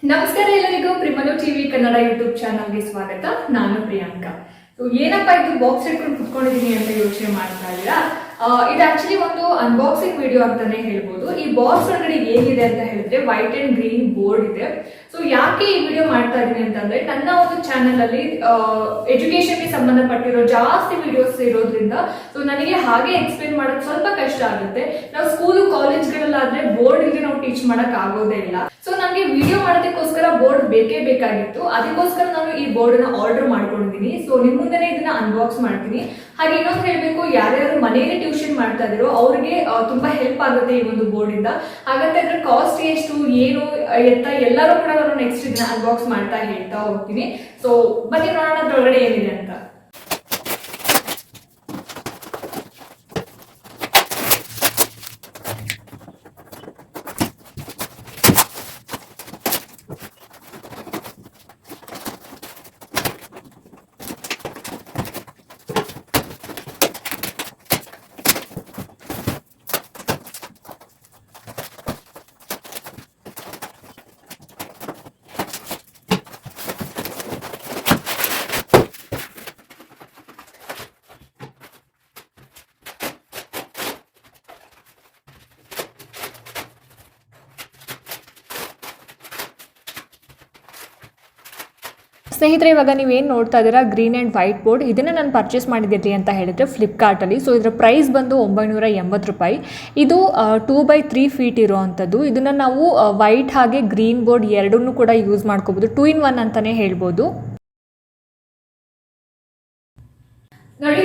ನಮಸ್ಕಾರ ಎಲ್ಲರಿಗೂ ಪ್ರಿಮನು TV Kannada YouTube ಚಾನಲ್ಗೆ ಸ್ವಾಗತ. ನಾನು ಪ್ರಿಯಾಂಕಾ. ಏನಪ್ಪಾ ಇದು ಬಾಕ್ಸ್ ಇಟ್ಕೊಂಡು ಕುತ್ಕೊಂಡಿದೀನಿ ಅಂತ ಯೋಚನೆ ಮಾಡ್ತಾ ಇದ್ದೀರಾ? ಇದು ಆಕ್ಚುಲಿ ಒಂದು ಅನ್ಬಾಕ್ಸಿಂಗ್ ವಿಡಿಯೋ ಅಂತಾನೆ ಹೇಳ್ಬೋದು. ಈ ಬಾಕ್ಸ್ ಒಳಗಡೆ ಏನಿದೆ ಅಂತ ಹೇಳಿದ್ರೆ ವೈಟ್ ಅಂಡ್ ಗ್ರೀನ್ ಬೋರ್ಡ್ ಇದೆ. ಸೊ ಯಾಕೆ ಈ ವಿಡಿಯೋ ಮಾಡ್ತಾ ಇದೀನಿ ಅಂತಂದ್ರೆ ನನ್ನ ಒಂದು ಚಾನೆಲ್ ಅಲ್ಲಿ ಎಜುಕೇಶನ್ ಗೆ ಸಂಬಂಧಪಟ್ಟಿರೋ ಜಾಸ್ತಿ ವಿಡಿಯೋಸ್ ಇರೋದ್ರಿಂದ ಸೊ ನನಗೆ ಹಾಗೆ ಎಕ್ಸ್ಪ್ಲೇನ್ ಮಾಡೋದು ಸ್ವಲ್ಪ ಕಷ್ಟ ಆಗುತ್ತೆ. ನಾವು ಸ್ಕೂಲು ಕಾಲೇಜ್ಗಳಲ್ಲಾದ್ರೆ ಬೋರ್ಡ್ ಇದ್ರೆ ನಾವು ಟೀಚ್ ಮಾಡಕ್ ಆಗೋದೇ ಇಲ್ಲ. ಸೊ ನನಗೆ ವಿಡಿಯೋ ಮಾಡೋದಕ್ಕೋಸ್ಕರ ಬೋರ್ಡ್ ಬೇಕೇ ಬೇಕಾಗಿತ್ತು. ಅದಕ್ಕೋಸ್ಕರ ನಾನು ಈ ಬೋರ್ಡ್ ನ ಆರ್ಡರ್ ಮಾಡ್ಕೊಂಡಿದ್ದೀನಿ. ಸೊ ನಿಮ್ ಮುಂದೆನೆ ಇದನ್ನ ಅನ್ಬಾಕ್ಸ್ ಮಾಡ್ತೀನಿ. ಹಾಗೆ ಇನ್ನೊಂದು ಹೇಳ್ಬೇಕು, ಯಾರ್ಯಾರು ಮನೆಯಲ್ಲಿ ಟ್ಯೂಷನ್ ಮಾಡ್ತಾ ಇದ್ರು ಅವ್ರಿಗೆ ತುಂಬಾ ಹೆಲ್ಪ್ ಆಗುತ್ತೆ ಈ ಒಂದು ಬೋರ್ಡ್ ಇಂದ. ಹಾಗಂತ ಇದ್ರ ಕಾಸ್ಟ್ ಎಷ್ಟು ಏನು ಎತ್ತ ಎಲ್ಲರೂ ಕೂಡ ನಾನು ನೆಕ್ಸ್ಟ್ ಇದನ್ನ ಅನ್ಬಾಕ್ಸ್ ಮಾಡ್ತಾ ಹೇಳ್ತಾ ಹೋಗ್ತೀನಿ. ಸೊ ಬನ್ನಿ ನೋಡೋಣ ಅದ್ರೊಳಗಡೆ ಏನಿದೆ ಅಂತ. ಸ್ನೇಹಿತರೆ, ಇವಾಗ ನೀವೇನು ನೋಡ್ತಾ ಇದ್ದೀರಾ ಗ್ರೀನ್ ಆ್ಯಂಡ್ ವೈಟ್ ಬೋರ್ಡ್, ಇದನ್ನು ನಾನು ಪರ್ಚೇಸ್ ಮಾಡಿದ್ದೆ ಅಂತ ಹೇಳಿದರೆ ಫ್ಲಿಪ್ಕಾರ್ಟಲ್ಲಿ. ಸೊ ಇದರ ಪ್ರೈಸ್ ಬಂದು 980 ರೂಪಾಯಿ. ಇದು 2x3 ಫೀಟ್ ಇರೋವಂಥದ್ದು. ಇದನ್ನು ನಾವು ವೈಟ್ ಹಾಗೆ ಗ್ರೀನ್ ಬೋರ್ಡ್ ಎರಡನ್ನೂ ಕೂಡ ಯೂಸ್ ಮಾಡ್ಕೋಬೋದು. 2 in 1 ಅಂತಲೇ ಹೇಳ್ಬೋದು. ನೋಡಿ,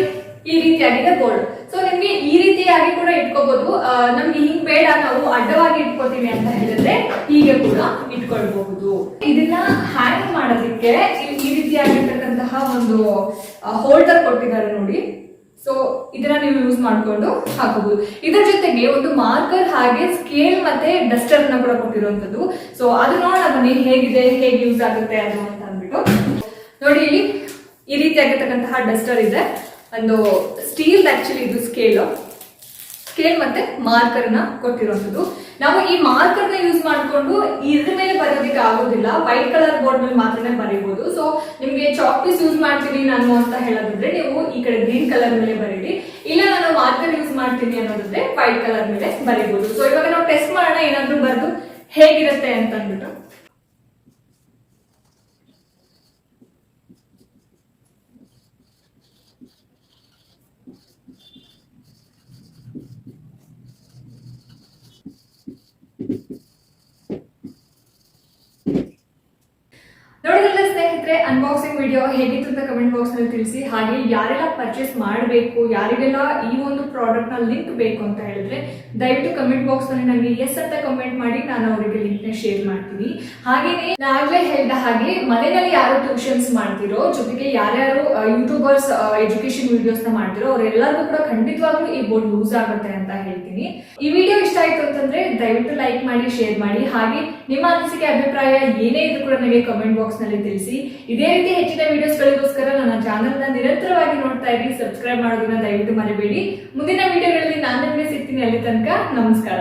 ಈ ರೀತಿಯಾಗಿದೆ ಬೋರ್ಡ್. ಸೊ ನಿಮ್ಗೆ ಈ ರೀತಿಯಾಗಿ ಕೂಡ ಇಟ್ಕೋಬಹುದು. ನಮ್ಗೆ ಹಿಂಗ್ ಬೇಡ, ನಾವು ಅಡ್ಡವಾಗಿ ಇಟ್ಕೋತೀವಿ ಅಂತ ಹೇಳಿದ್ರೆ ಹೀಗೆ ಕೂಡ ಇಟ್ಕೊಳ್ಬಹುದು. ಇದನ್ನ ಹ್ಯಾಂಗ್ ಮಾಡೋದಕ್ಕೆ ಈ ರೀತಿಯಾಗಿರ್ತಕ್ಕಂತಹ ಒಂದು ಹೋಲ್ಡರ್ ಕೊಟ್ಟಿದ್ದಾರೆ ನೋಡಿ. ಸೊ ಇದನ್ನ ನೀವು ಯೂಸ್ ಮಾಡ್ಕೊಂಡು ಹಾಕೋಬಹುದು. ಇದರ ಜೊತೆಗೆ ಒಂದು ಮಾರ್ಕರ್ ಹಾಗೆ ಸ್ಕೇಲ್ ಮತ್ತೆ ಡಸ್ಟರ್ ನ ಕೂಡ ಕೊಟ್ಟಿರುವಂತದ್ದು. ಸೊ ಅದು ನೋಡೋಣ ಬನ್ನಿ ಹೇಗಿದೆ, ಹೇಗೆ ಯೂಸ್ ಆಗುತ್ತೆ ಅದು ಅಂತ ಅಂದ್ಬಿಟ್ಟು. ನೋಡಿ, ಇಲ್ಲಿ ಈ ರೀತಿಯಾಗಿರ್ತಕ್ಕಂತಹ ಡಸ್ಟರ್ ಇದೆ. ಒಂದು ಸ್ಟೀಲ್ ಆಕ್ಚುಲಿ ಇದು ಸ್ಕೇಲ್ ಮತ್ತೆ ಮಾರ್ಕರ್ ನ ಕೊಟ್ಟಿರುವಂತದ್ದು. ನಾವು ಈ ಮಾರ್ಕರ್ ನ ಯೂಸ್ ಮಾಡ್ಕೊಂಡು ಇದ್ರ ಮೇಲೆ ಬರೆಯೋದಕ್ಕೆ ಆಗೋದಿಲ್ಲ, ವೈಟ್ ಕಲರ್ ಬೋರ್ಡ್ ಮೇಲೆ ಮಾತ್ರನೇ ಬರೀಬಹುದು. ಸೊ ನಿಮ್ಗೆ ಚಾಕ್ ಪೀಸ್ ಯೂಸ್ ಮಾಡ್ತೀನಿ ನಾನು ಅಂತ ಹೇಳೋದಿದ್ರೆ ನೀವು ಈ ಕಡೆ ಗ್ರೀನ್ ಕಲರ್ ಮೇಲೆ ಬರೀರಿ, ಇಲ್ಲ ನಾನು ಮಾರ್ಕರ್ ಯೂಸ್ ಮಾಡ್ತೀನಿ ಅನ್ನೋದಿದ್ರೆ ವೈಟ್ ಕಲರ್ ಮೇಲೆ ಬರೀಬಹುದು. ಸೊ ಇವಾಗ ನಾವು ಟೆಸ್ಟ್ ಮಾಡೋಣ ಏನಾದ್ರೂ ಬರೆದು ಹೇಗಿರುತ್ತೆ ಅಂತ ಅಂದ್ಬಿಟ್ಟು. ನೋಡಿದ್ರಲ್ಲ ಸ್ನೇಹಿತರೆ, ಅನ್ಬಾಕ್ಸಿಂಗ್ ವಿಡಿಯೋ ಹೇಗಿತ್ತು ಅಂತ ಕಮೆಂಟ್ ಬಾಕ್ಸ್ ನಲ್ಲಿ ತಿಳಿಸಿ. ಹಾಗೆ ಯಾರೆಲ್ಲ ಪರ್ಚೇಸ್ ಮಾಡಬೇಕು, ಯಾರಿಗೆಲ್ಲ ಈ ಒಂದು ಪ್ರಾಡಕ್ಟ್ ನ ಲಿಂಕ್ ಬೇಕು ಅಂತ ಹೇಳಿದ್ರೆ ದಯವಿಟ್ಟು ಕಮೆಂಟ್ ಬಾಕ್ಸ್ ನಲ್ಲಿ ನನಗೆ ಎಸ್ ಅಂತ ಕಮೆಂಟ್ ಮಾಡಿ, ನಾನು ಅವರಿಗೆ ಲಿಂಕ್ ನ ಶೇರ್ ಮಾಡ್ತೀನಿ. ಹಾಗೇನೆ ನಾಗಲೇ ಹೇಳಿದ ಹಾಗೆ ಮನೆಯಲ್ಲಿ ಯಾರು ಟ್ಯೂಷನ್ಸ್ ಮಾಡ್ತಿರೋ, ಜೊತೆಗೆ ಯಾರ್ಯಾರು ಯೂಟ್ಯೂಬರ್ಸ್ ಎಜುಕೇಶನ್ ವಿಡಿಯೋಸ್ ನ ಮಾಡ್ತಿರೋ ಅವರೆಲ್ಲರಿಗೂ ಕೂಡ ಖಂಡಿತವಾಗ್ಲೂ ಈ ಬೋರ್ಡ್ ಯೂಸ್ ಆಗುತ್ತೆ ಅಂತ ಹೇಳ್ತೀನಿ. ಈ ವಿಡಿಯೋ ಇಷ್ಟ ಆಯ್ತು ಅಂತಂದ್ರೆ ದಯವಿಟ್ಟು ಲೈಕ್ ಮಾಡಿ, ಶೇರ್ ಮಾಡಿ. ಹಾಗೆ ನಿಮ್ಮ ಅನಿಸಿಕೆ ಅಭಿಪ್ರಾಯ ಏನೇ ಇದ್ರು ಕೂಡ ನನಗೆ ಕಮೆಂಟ್ ಬಾಕ್ಸ್ ನಲ್ಲಿ ತಿಳಿಸಿ. ಇದೇ ರೀತಿ ಹೆಚ್ಚಿನ ವಿಡಿಯೋಸ್ ಗಳಿಗೋಸ್ಕರ ನನ್ನ ಚಾನೆಲ್ ನ ನಿರಂತರವಾಗಿ ನೋಡ್ತಾ ಇರಿ. ಸಬ್ಸ್ಕ್ರೈಬ್ ಮಾಡೋದನ್ನ ದಯವಿಟ್ಟು ಮರಿಬೇಡಿ. ಮುಂದಿನ ವಿಡಿಯೋಗಳಲ್ಲಿ ನಾನು ನಿಮಗೆ ಸಿಗ್ತೀನಿ. ಅಲ್ಲಿ ತನಕ ನಮಸ್ಕಾರ.